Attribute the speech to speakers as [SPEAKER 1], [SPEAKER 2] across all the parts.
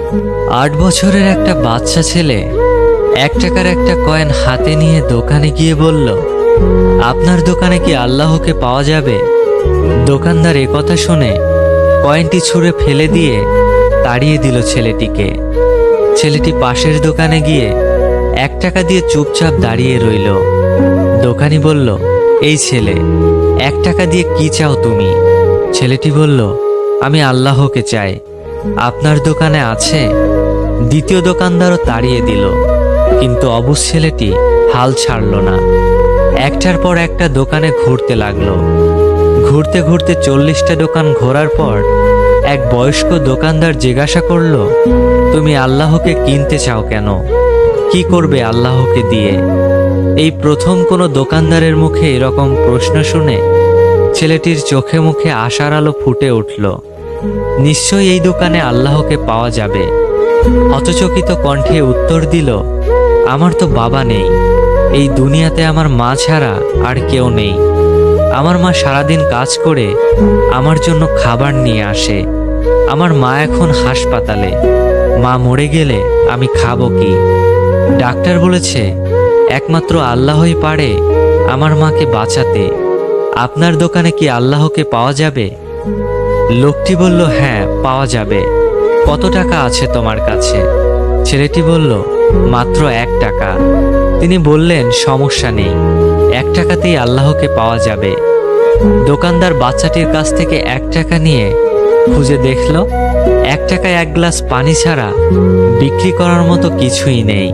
[SPEAKER 1] 8 বছরের একটা বাচ্চা ছেলে 1 টাকার একটা কয়েন হাতে নিয়ে দোকানে গিয়ে বলল, আপনার দোকানে কি আল্লাহকে পাওয়া যাবে? দোকানদার একথা শুনে কয়েনটি ছুঁড়ে ফেলে দিয়ে তাড়িয়ে দিল ছেলেটিকে। ছেলেটি পাশের দোকানে গিয়ে 1 টাকা দিয়ে চুপচাপ দাঁড়িয়ে রইল। দোকানি বলল, এই ছেলে, 1 টাকা দিয়ে কি চাও তুমি? ছেলেটি বলল, আমি আল্লাহকে চাই। আপনার দোকানে আছে? দ্বিতীয় দোকানদারও তাড়িয়ে দিল, কিন্তু অবুঝ ছেলেটি হাল ছাড়ল না। একটার পর একটা দোকানে ঘুরতে লাগলো। ঘুরতে ঘুরতে 40টা দোকান ঘোরার পর এক বয়স্ক দোকানদার জিজ্ঞাসা করলো, তুমি আল্লাহকে কিনতে চাও কেন? কি করবে আল্লাহকে দিয়ে? এই প্রথম কোনো দোকানদারের মুখে এরকম প্রশ্ন শুনে ছেলেটির চোখে মুখে আশার আলো ফুটে উঠল। নিশ্চয়ই এই দোকানে আল্লাহকে পাওয়া যাবে। হতচকিত কণ্ঠে উত্তর দিল, আমার তো বাবা নেই। এই দুনিয়াতে আমার মা ছাড়া আর কেউ নেই। আমার মা সারাদিন কাজ করে আমার জন্য খাবার নিয়ে আসে। আমার মা এখন হাসপাতালে। মা মরে গেলে আমি খাবো কি? ডাক্তার বলেছে একমাত্র আল্লাহই পারে আমার মাকে বাঁচাতে। আপনার দোকানে কি আল্লাহকে পাওয়া যাবে? লোকটি বলল, হ্যাঁ, পাওয়া যাবে। কত টাকা আছে তোমার কাছে? ছেলেটি বলল, মাত্র 1 টাকা। তিনি বললেন, সমস্যা নেই, 1 টাকাতেই আল্লাহকে পাওয়া যাবে। দোকানদার বাচ্চাটির কাছ থেকে 1 টাকা নিয়ে খুঁজে দেখল 1 টাকায় 1 গ্লাস পানি ছাড়া বিক্রি করার মতো কিছুই নেই।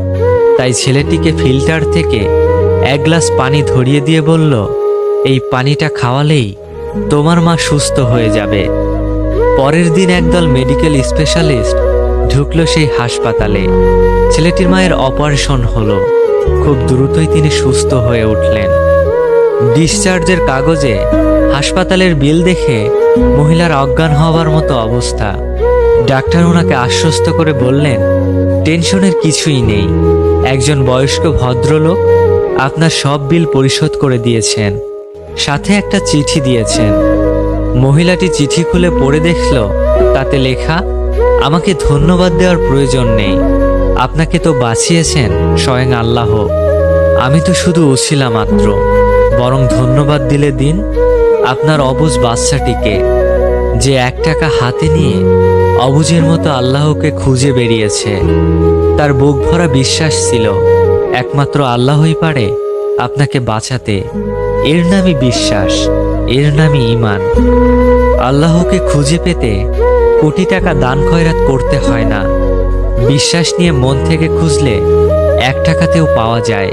[SPEAKER 1] তাই ছেলেটিকে ফিল্টার থেকে 1 গ্লাস পানি ধরিয়ে দিয়ে বলল, এই পানিটা খাওয়ালেই তোমার মা সুস্থ হয়ে যাবে। পরের দিন একদল মেডিকেল স্পেশালিস্ট ঢুকলো সেই হাসপাতালে। ছেলেটির মায়ের অপারেশন হলো। খুব দ্রুতই তিনি সুস্থ হয়ে উঠলেন। ডিসচার্জের কাগজে হাসপাতালের বিল দেখে মহিলার অজ্ঞান হওয়ার মতো অবস্থা। ডাক্তার ওনাকে আশ্বস্ত করে বললেন, টেনশনের কিছুই নেই। একজন বয়স্ক ভদ্রলোক আপনার সব বিল পরিশোধ করে দিয়েছেন, সাথে একটা চিঠি দিয়েছেন। মহিলাটি চিঠি খুলে পড়ে দেখল, তাতে লেখা, আমাকে ধন্যবাদ দেওয়ার প্রয়োজন নেই। আপনাকে তো বাঁচিয়েছেন স্বয়ং আল্লাহ। আমি তো শুধু ওসিলা মাত্র। বরং ধন্যবাদ দিলে দিন আপনার অবুঝ বাচ্চাটিকে, যে 1 টাকা হাতে নিয়ে অবুঝের মতো আল্লাহকে খুঁজে বেরিয়েছে। তার বুক ভরা বিশ্বাস ছিল একমাত্র আল্লাহই পারে আপনাকে বাঁচাতে। এর নামই বিশ্বাস, এর নামই ঈমান। আল্লাহকে খুঁজে পেতে কোটি টাকা দান খয়রাত করতে হয় না। বিশ্বাস নিয়ে মন থেকে খুঁজলে 1 টাকাতেও পাওয়া যায়।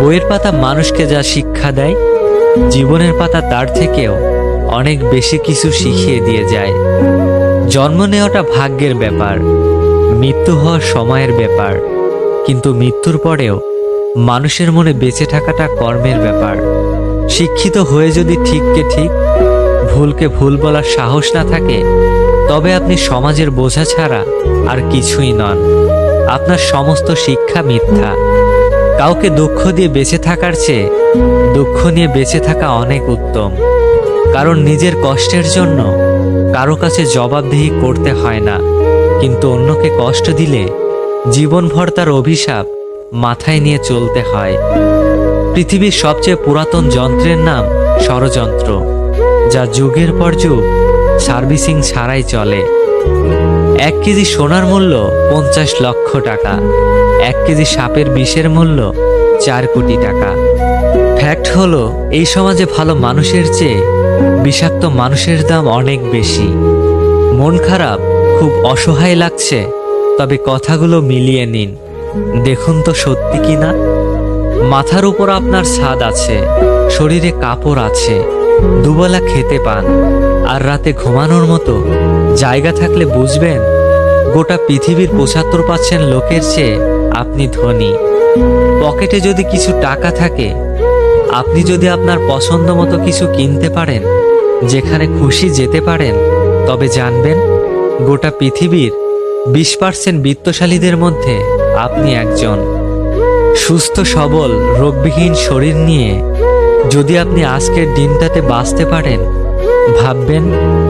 [SPEAKER 1] বইয়ের পাতা মানুষকে যা শিক্ষা দেয়, জীবনের পাতা তার থেকেও অনেক বেশি কিছু শিখিয়ে দিয়ে যায়। জন্ম নেওয়াটা ভাগ্যের ব্যাপার, মৃত্যু হওয়া সময়ের ব্যাপার, কিন্তু মৃত্যুর পরেও মানুষের মনে বেঁচে থাকাটা কর্মের ব্যাপার। শিক্ষিত হয়ে যদি ঠিককে ঠিক, ভুলকে ভুল বলার সাহস না থাকে, তবে আপনি সমাজের বোঝা ছাড়া আর কিছুই নন। আপনার সমস্ত শিক্ষা মিথ্যা। কাউকে দুঃখ দিয়ে বেঁচে থাকার চেয়ে দুঃখ নিয়ে বেঁচে থাকা অনেক উত্তম। কারণ নিজের কষ্টের জন্য কারো কাছে জবাবদিহি করতে হয় না, কিন্তু অন্যকে কষ্ট দিলে জীবনভর তার অভিশাপ মাথায় নিয়ে চলতে হয়। পৃথিবীর সবচেয়ে পুরাতন যন্ত্রের নাম ষড়যন্ত্র, যা যুগের পর যুগ সার্ভিসিং ছাড়াই চলে। 1 কেজি সোনার মূল্য 50 লক্ষ টাকা, 1 কেজি সাপের বিষের মূল্য 4 কোটি টাকা। ফ্যাক্ট হলো, এই সমাজে ভালো মানুষের চেয়ে বিষাক্ত মানুষের দাম অনেক বেশি। মন খারাপ, খুব অসহায় লাগছে, তবে কথাগুলো মিলিয়ে নিন, দেখুন তো সত্যি কিনা। মাথার উপর আপনার ছাদ আছে, শরীরে কাপড় আছে, দুবেলা খেতে পান, আর রাতে ঘুমানোর মতো জায়গা থাকলে বুঝবেন গোটা পৃথিবীর 75% লোকের চেয়ে আপনি ধনী। পকেটে যদি কিছু টাকা থাকে, আপনি যদি আপনার পছন্দ মতো কিছু কিনতে পারেন, যেখানে খুশি যেতে পারেন, তবে জানবেন গোটা পৃথিবীর 20% বিত্তশালীদের মধ্যে আপনি একজন। সুস্থ সবল রোগবিহীন শরীর নিয়ে যদি আপনি আজকের দিনটাতে বাঁচতে পারেন, ভাববেন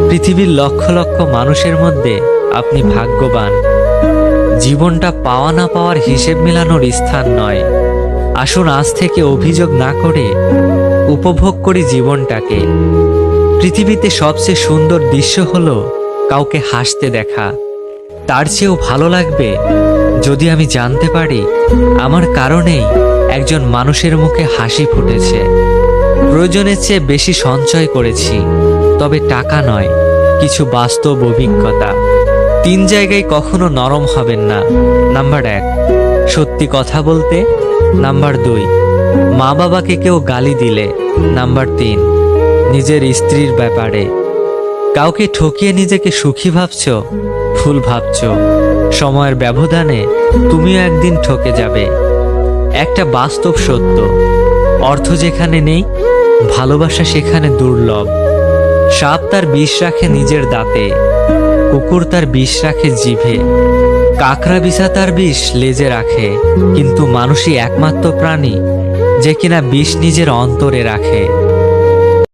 [SPEAKER 1] পৃথিবীর লক্ষ লক্ষ মানুষের মধ্যে আপনি ভাগ্যবান। জীবনটা পাওয়া না পাওয়ার হিসেব মেলানোর স্থান নয়। আসুন আজ থেকে অভিযোগ না করে উপভোগ করি জীবনটাকে। পৃথিবীতে সবচেয়ে সুন্দর দৃশ্য হলো কাউকে হাসতে দেখা। তার চেয়েও ভালো লাগবে যদি আমি জানতে পারি আমার কারণেই একজন মানুষের মুখে হাসি ফুটেছে। প্রয়োজনের চেয়ে বেশি সঞ্চয় করেছি, তবে টাকা নয়, কিছু বাস্তব অভিজ্ঞতা। 3 জায়গায় কখনো নরম হবেন না। নাম্বার 1, সত্যি কথা বলতে। নাম্বার 2, মা বাবাকে কেউ গালি দিলে। নাম্বার 3, নিজের স্ত্রীর ব্যাপারে। কাউকে ঠকিয়ে নিজেকে সুখী ভাবছো, ভুল ভাবছো। সময়ের ব্যবধানে তুমিও একদিন ঠকে যাবে। একটা বাস্তব সত্য, অর্থ যেখানে নেই, ভালোবাসা সেখানে দুর্লভ। সাপ তার বিষ রাখে নিজের দাঁতে, কুকুর তার বিষ রাখে জিভে, কাকড়া বিছা তার বিষ লেজে রাখে, কিন্তু মানুষই একমাত্র প্রাণী যে কিনা বিষ নিজের অন্তরে রাখে।